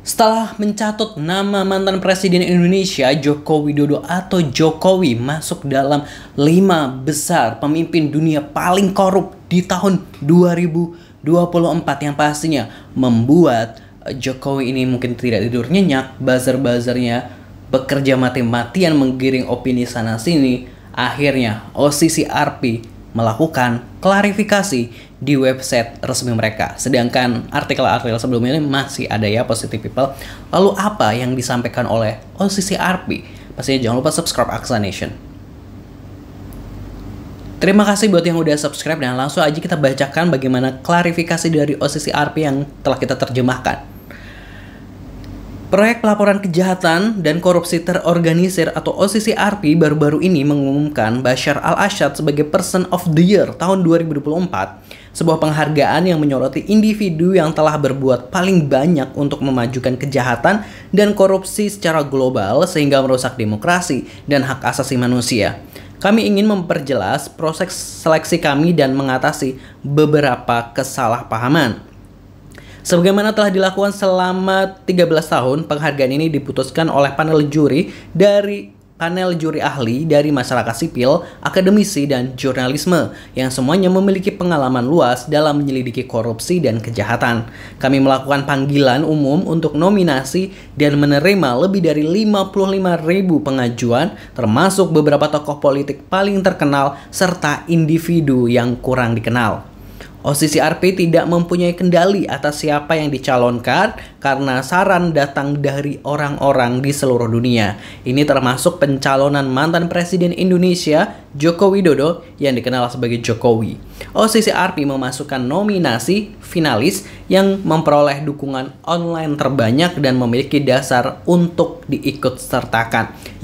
Setelah mencatut nama mantan Presiden Indonesia Joko Widodo atau Jokowi masuk dalam 5 besar pemimpin dunia paling korup di tahun 2024 yang pastinya membuat Jokowi ini mungkin tidak tidur nyenyak, buzzer-buzzernya bekerja mati-matian menggiring opini sana-sini. Akhirnya OCCRP melakukan klarifikasi di website resmi mereka. Sedangkan artikel-artikel sebelumnya ini masih ada ya, Positive People. Lalu apa yang disampaikan oleh OCCRP? Pastinya jangan lupa subscribe Aksa Nation. Terima kasih buat yang udah subscribe dan langsung aja kita bacakan bagaimana klarifikasi dari OCCRP yang telah kita terjemahkan. Proyek Pelaporan Kejahatan dan Korupsi Terorganisir atau OCCRP baru-baru ini mengumumkan Bashar al-Assad sebagai Person of the Year tahun 2024, sebuah penghargaan yang menyoroti individu yang telah berbuat paling banyak untuk memajukan kejahatan dan korupsi secara global sehingga merusak demokrasi dan hak asasi manusia. Kami ingin memperjelas proses seleksi kami dan mengatasi beberapa kesalahpahaman. Sebagaimana telah dilakukan selama 13 tahun, penghargaan ini diputuskan oleh panel juri ahli dari masyarakat sipil, akademisi, dan jurnalisme yang semuanya memiliki pengalaman luas dalam menyelidiki korupsi dan kejahatan. Kami melakukan panggilan umum untuk nominasi dan menerima lebih dari 55.000 pengajuan, termasuk beberapa tokoh politik paling terkenal serta individu yang kurang dikenal. OCCRP tidak mempunyai kendali atas siapa yang dicalonkan karena saran datang dari orang-orang di seluruh dunia. Ini termasuk pencalonan mantan Presiden Indonesia Joko Widodo yang dikenal sebagai Jokowi. OCCRP memasukkan nominasi finalis yang memperoleh dukungan online terbanyak dan memiliki dasar untuk diikutsertakan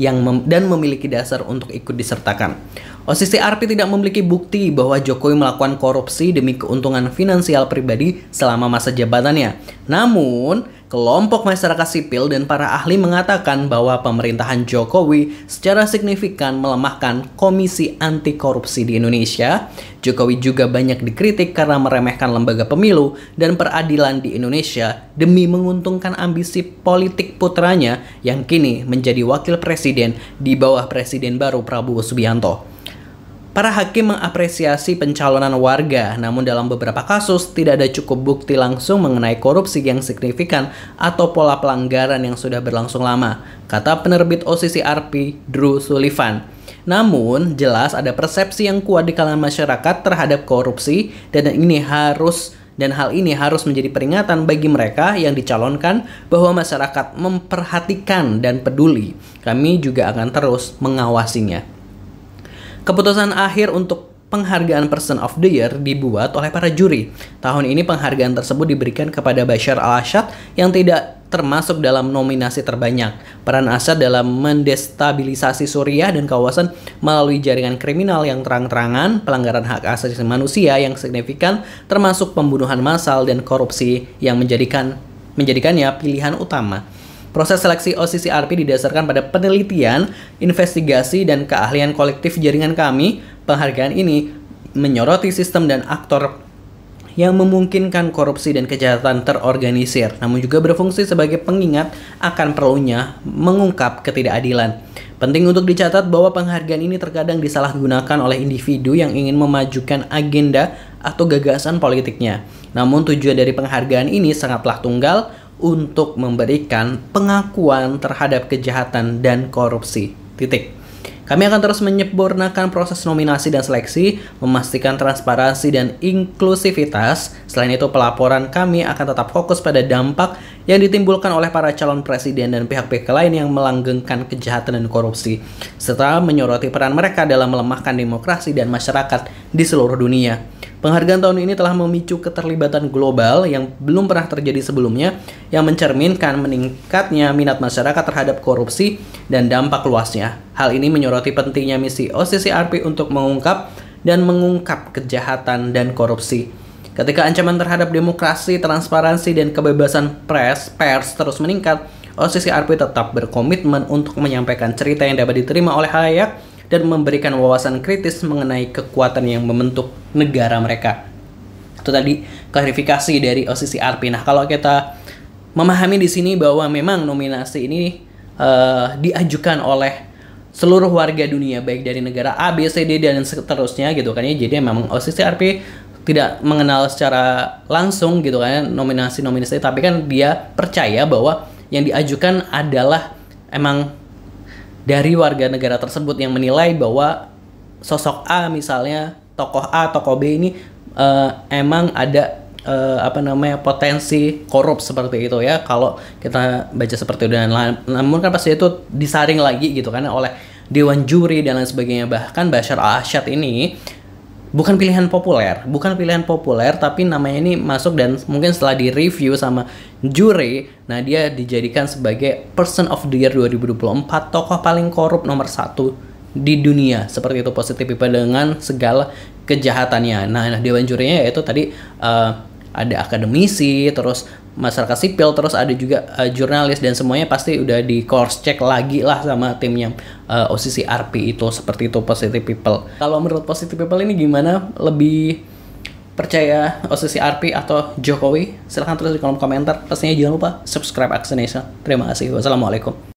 dan memiliki dasar untuk ikut disertakan. OCCRP tidak memiliki bukti bahwa Jokowi melakukan korupsi demi keuntungan finansial pribadi selama masa jabatannya. Namun, kelompok masyarakat sipil dan para ahli mengatakan bahwa pemerintahan Jokowi secara signifikan melemahkan Komisi Anti Korupsi di Indonesia. Jokowi juga banyak dikritik karena meremehkan lembaga pemilu dan peradilan di Indonesia demi menguntungkan ambisi politik putranya yang kini menjadi wakil presiden di bawah Presiden baru Prabowo Subianto. Para hakim mengapresiasi pencalonan warga, namun dalam beberapa kasus tidak ada cukup bukti langsung mengenai korupsi yang signifikan atau pola pelanggaran yang sudah berlangsung lama, kata penerbit OCCRP Drew Sullivan. Namun, jelas ada persepsi yang kuat di kalangan masyarakat terhadap korupsi dan hal ini harus menjadi peringatan bagi mereka yang dicalonkan bahwa masyarakat memperhatikan dan peduli. Kami juga akan terus mengawasinya. Keputusan akhir untuk penghargaan Person of the Year dibuat oleh para juri. Tahun ini penghargaan tersebut diberikan kepada Bashar al-Assad yang tidak termasuk dalam nominasi terbanyak. Peran Assad dalam mendestabilisasi Suriah dan kawasan melalui jaringan kriminal yang terang-terangan, pelanggaran hak asasi manusia yang signifikan, termasuk pembunuhan massal dan korupsi yang menjadikannya pilihan utama. Proses seleksi OCCRP didasarkan pada penelitian, investigasi, dan keahlian kolektif jaringan kami. Penghargaan ini menyoroti sistem dan aktor yang memungkinkan korupsi dan kejahatan terorganisir, namun juga berfungsi sebagai pengingat akan perlunya mengungkap ketidakadilan. Penting untuk dicatat bahwa penghargaan ini terkadang disalahgunakan oleh individu yang ingin memajukan agenda atau gagasan politiknya. Namun tujuan dari penghargaan ini sangatlah tunggal, untuk memberikan pengakuan terhadap kejahatan dan korupsi. Kami akan terus menyempurnakan proses nominasi dan seleksi, memastikan transparansi dan inklusivitas. Selain itu, pelaporan kami akan tetap fokus pada dampak yang ditimbulkan oleh para calon presiden dan pihak-pihak lain yang melanggengkan kejahatan dan korupsi, serta menyoroti peran mereka dalam melemahkan demokrasi dan masyarakat di seluruh dunia. Penghargaan tahun ini telah memicu keterlibatan global yang belum pernah terjadi sebelumnya, yang mencerminkan meningkatnya minat masyarakat terhadap korupsi dan dampak luasnya. Hal ini menyoroti pentingnya misi OCCRP untuk mengungkap kejahatan dan korupsi. Ketika ancaman terhadap demokrasi, transparansi, dan kebebasan pers terus meningkat, OCCRP tetap berkomitmen untuk menyampaikan cerita yang dapat diterima oleh khalayak dan memberikan wawasan kritis mengenai kekuatan yang membentuk negara mereka. Itu tadi klarifikasi dari OCCRP. Nah, kalau kita memahami di sini bahwa memang nominasi ini diajukan oleh seluruh warga dunia, baik dari negara A, B, C, D dan seterusnya gitu kan ya. Jadi memang OCCRP tidak mengenal secara langsung gitu kan nominasi-nominasi, tapi kan dia percaya bahwa yang diajukan adalah emang dari warga negara tersebut yang menilai bahwa sosok A misalnya, tokoh A, tokoh B ini emang ada potensi korup seperti itu ya, kalau kita baca seperti itu. Dan namun kan pasti itu disaring lagi gitu kan oleh dewan juri dan lain sebagainya. Bahkan Bashar al-Assad ini bukan pilihan populer, tapi namanya ini masuk dan mungkin setelah direview sama juri, nah dia dijadikan sebagai Person of the Year 2024, tokoh paling korup nomor 1 di dunia, seperti itu Positive People dengan segala kejahatannya. Nah dewan jurinya yaitu tadi ada akademisi, terus masyarakat sipil, terus ada juga jurnalis, dan semuanya pasti udah di cross check lagi lah sama timnya OCCRP itu, seperti itu Positive People. Kalau menurut Positive People ini gimana? Lebih percaya OCCRP atau Jokowi? Silahkan tulis di kolom komentar. Pastinya jangan lupa subscribe Aksonation. Terima kasih. Wassalamualaikum.